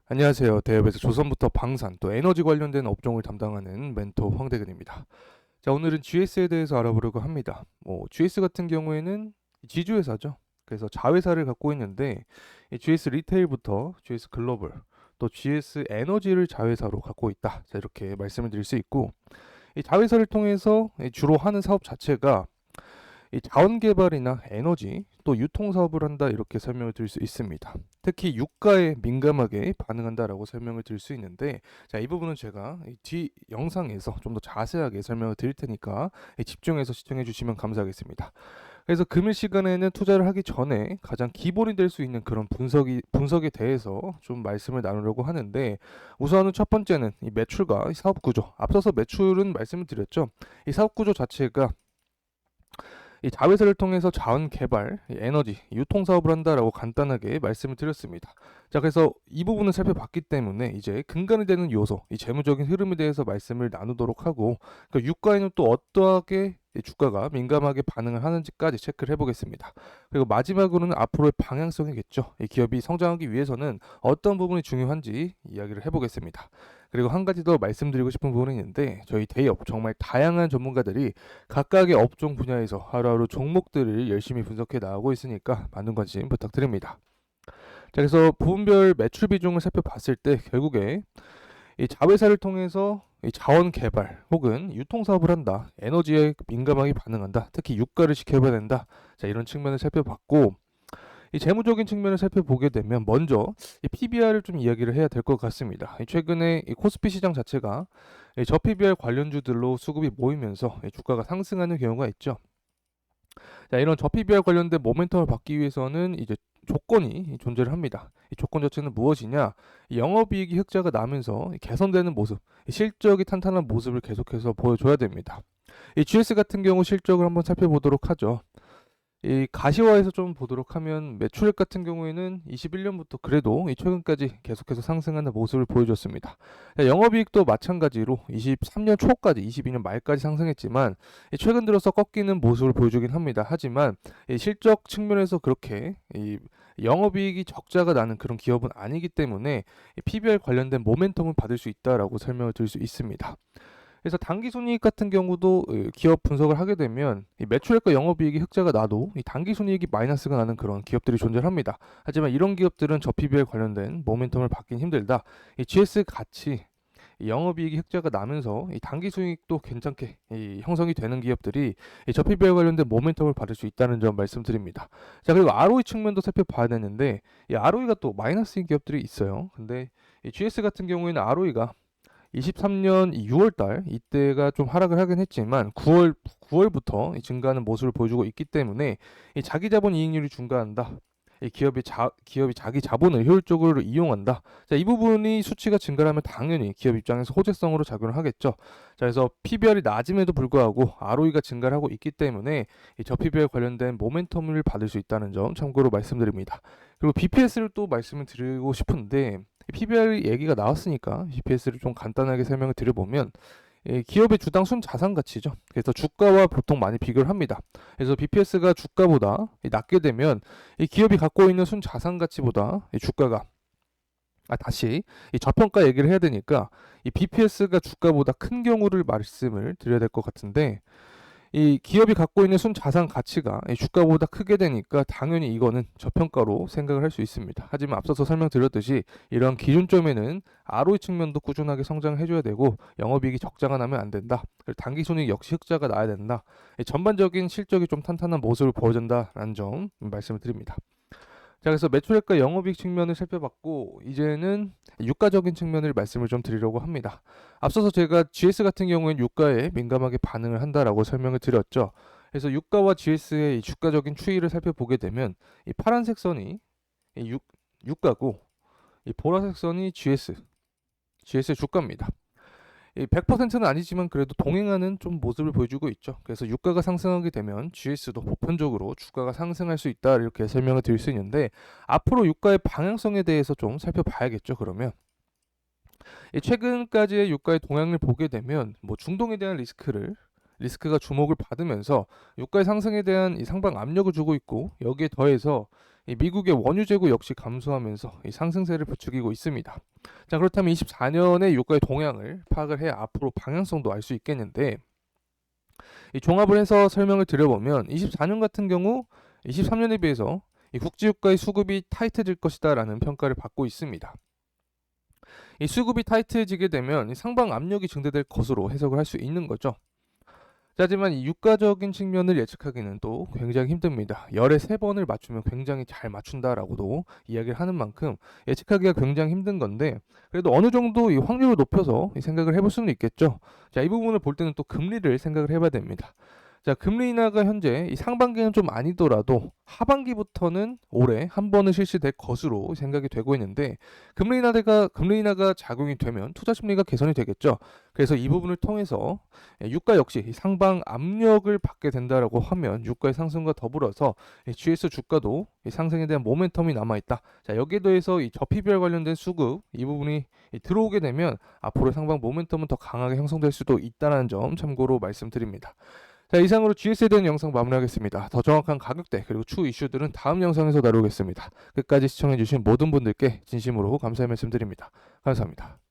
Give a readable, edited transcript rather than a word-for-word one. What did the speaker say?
안녕하세요. 대업에서 조선부터 방산 또 에너지 관련된 업종을 담당하는 멘토 황대근입니다. 자, 오늘은 GS에 대해서 알아보려고 합니다. GS 같은 경우에는 지주회사죠. 그래서 자회사를 갖고 있는데 이 GS 리테일부터 GS 글로벌 또 GS 에너지를 자회사로 갖고 있다. 자, 이렇게 말씀을 드릴 수 있고 이 자회사를 통해서 주로 하는 사업 자체가 이 자원 개발이나 에너지 또 유통 사업을 한다 이렇게 설명을 드릴 수 있습니다. 특히 유가에 민감하게 반응한다라고 설명을 드릴 수 있는데 자, 이 부분은 제가 이뒤 영상에서 좀 더 자세하게 설명을 드릴 테니까 집중해서 시청해 주시면 감사하겠습니다. 그래서 금일 시간에는 투자를 하기 전에 가장 기본이 될 수 있는 그런 분석에 대해서 좀 말씀을 나누려고 하는데 우선은 첫 번째는 이 매출과 이 사업 구조. 앞서서 매출은 말씀을 드렸죠. 이 사업 구조 자체가 이 자회사를 통해서 자원 개발, 에너지, 유통 사업을 한다라고 간단하게 말씀을 드렸습니다. 자, 그래서 이 부분을 살펴봤기 때문에 이제 근간이 되는 요소, 이 재무적인 흐름에 대해서 말씀을 나누도록 하고, 그 유가에는 또 어떠하게 주가가 민감하게 반응을 하는지까지 체크를 해보겠습니다. 그리고 마지막으로는 앞으로의 방향성이겠죠. 이 기업이 성장하기 위해서는 어떤 부분이 중요한지 이야기를 해보겠습니다. 그리고 한 가지 더 말씀드리고 싶은 부분이 있는데 저희 대기업 정말 다양한 전문가들이 각각의 업종 분야에서 하루하루 종목들을 열심히 분석해 나가고 있으니까 많은 관심 부탁드립니다. 자, 그래서 부분별 매출 비중을 살펴봤을 때 결국에 이 자회사를 통해서 이 자원 개발 혹은 유통 사업을 한다, 에너지에 민감하게 반응한다, 특히 유가를 지켜봐야 된다. 자, 이런 측면을 살펴봤고 이 재무적인 측면을 살펴보게 되면 먼저 이 PBR을 좀 이야기를 해야 될 것 같습니다. 최근에 이 코스피 시장 자체가 저 PBR 관련주들로 수급이 모이면서 주가가 상승하는 경우가 있죠. 자, 이런 저 PBR 관련된 모멘텀을 받기 위해서는 이제 조건이 존재를 합니다. 이 조건 자체는 무엇이냐? 영업이익이 흑자가 나면서 개선되는 모습, 실적이 탄탄한 모습을 계속해서 보여줘야 됩니다. 이 GS 같은 경우 실적을 한번 살펴보도록 하죠. 이 가시화해서 좀 보도록 하면 매출액 같은 경우에는 21년부터 그래도 이 최근까지 계속해서 상승하는 모습을 보여줬습니다. 영업이익도 마찬가지로 23년 초까지 22년 말까지 상승했지만 최근 들어서 꺾이는 모습을 보여주긴 합니다. 하지만 이 실적 측면에서 그렇게 이 영업이익이 적자가 나는 그런 기업은 아니기 때문에 PBR 관련된 모멘텀을 받을 수 있다라고 설명을 드릴 수 있습니다. 그래서 단기 순이익 같은 경우도 기업 분석을 하게 되면 이 매출액과 영업이익이 흑자가 나도 이 단기 순이익이 마이너스가 나는 그런 기업들이 존재합니다. 하지만 이런 기업들은 저 PBR 관련된 모멘텀을 받긴 힘들다. 이 GS 같이 이 영업이익이 흑자가 나면서 이 단기 순이익도 괜찮게 이 형성이 되는 기업들이 이 저 PBR 관련된 모멘텀을 받을 수 있다는 점 말씀드립니다. 자, 그리고 ROE 측면도 살펴봐야 되는데 이 ROE가 또 마이너스인 기업들이 있어요. 근데 이 GS 같은 경우에는 ROE가 23년 6월달 이때가 좀 하락을 하긴 했지만 9월부터 증가하는 모습을 보여주고 있기 때문에 이 자기 자본 이익률이 증가한다. 이 기업이 자기 자본을 효율적으로 이용한다. 자, 이 부분이 수치가 증가하면 당연히 기업 입장에서 호재성으로 작용을 하겠죠. 자, 그래서 PBR이 낮음에도 불구하고 ROE가 증가를 하고 있기 때문에 이 저 PBR 관련된 모멘텀을 받을 수 있다는 점 참고로 말씀드립니다. 그리고 BPS를 또 말씀을 드리고 싶은데 PBR 얘기가 나왔으니까 BPS를 좀 간단하게 설명을 드려보면 기업의 주당 순자산 가치죠. 그래서 주가와 보통 많이 비교를 합니다. 그래서 BPS가 주가보다 낮게 되면 이 기업이 갖고 있는 순자산 가치보다 이 주가가 다시 이 저평가 얘기를 해야 되니까 이 BPS가 주가보다 큰 경우를 말씀을 드려야 될 것 같은데 이 기업이 갖고 있는 순자산 가치가 이 주가보다 크게 되니까 당연히 이거는 저평가로 생각을 할 수 있습니다. 하지만 앞서서 설명드렸듯이 이런 기준점에는 ROE 측면도 꾸준하게 성장해줘야 되고 영업이익이 적자가 나면 안 된다. 그리고 단기손익 역시 흑자가 나야 된다. 전반적인 실적이 좀 탄탄한 모습을 보여준다라는 점 말씀을 드립니다. 자, 그래서 매출액과 영업이익 측면을 살펴봤고 이제는 유가적인 측면을 말씀을 좀 드리려고 합니다. 앞서서 제가 GS 같은 경우에는 유가에 민감하게 반응을 한다라고 설명을 드렸죠. 그래서 유가와 GS의 이 주가적인 추이를 살펴보게 되면 이 파란색 선이 유가고 이 보라색 선이 GS의 주가입니다. 100%는 아니지만 그래도 동행하는 좀 모습을 보여주고 있죠. 그래서 유가가 상승하게 되면 GS도 보편적으로 주가가 상승할 수 있다 이렇게 설명을 드릴 수 있는데 앞으로 유가의 방향성에 대해서 좀 살펴봐야겠죠. 그러면 최근까지의 유가의 동향을 보게 되면 뭐 중동에 대한 리스크가 주목을 받으면서 유가의 상승에 대한 이 상방 압력을 주고 있고 여기에 더해서 이 미국의 원유 재고 역시 감소하면서 이 상승세를 부추기고 있습니다. 자, 그렇다면 24년의 유가의 동향을 파악을 해야 앞으로 방향성도 알 수 있겠는데, 이 종합을 해서 설명을 드려보면 24년 같은 경우 23년에 비해서 이 국제유가의 수급이 타이트해질 것이다라는 평가를 받고 있습니다. 이 수급이 타이트해지게 되면 이 상방 압력이 증대될 것으로 해석을 할 수 있는 거죠. 하지만 이 유가적인 측면을 예측하기는 또 굉장히 힘듭니다. 열에 3번을 맞추면 굉장히 잘 맞춘다라고도 이야기를 하는 만큼 예측하기가 굉장히 힘든 건데, 그래도 어느 정도 이 확률을 높여서 이 생각을 해볼 수는 있겠죠. 자, 이 부분을 볼 때는 또 금리를 생각을 해봐야 됩니다. 자, 금리 인하가 현재 이 상반기는 좀 아니더라도 하반기부터는 올해 한 번은 실시될 것으로 생각이 되고 있는데, 금리 인하가 작용이 되면 투자 심리가 개선이 되겠죠. 그래서 이 부분을 통해서 유가 역시 이 상방 압력을 받게 된다라고 하면 유가의 상승과 더불어서 이 GS 주가도 이 상승에 대한 모멘텀이 남아 있다. 자, 여기에 더해서 이 저PBR 관련된 수급 이 부분이 들어오게 되면 앞으로 상방 모멘텀은 더 강하게 형성될 수도 있다는 점 참고로 말씀드립니다. 자, 이상으로 GS에 대한 영상 마무리하겠습니다. 더 정확한 가격대 그리고 추후 이슈들은 다음 영상에서 다루겠습니다. 끝까지 시청해주신 모든 분들께 진심으로 감사의 말씀드립니다. 감사합니다.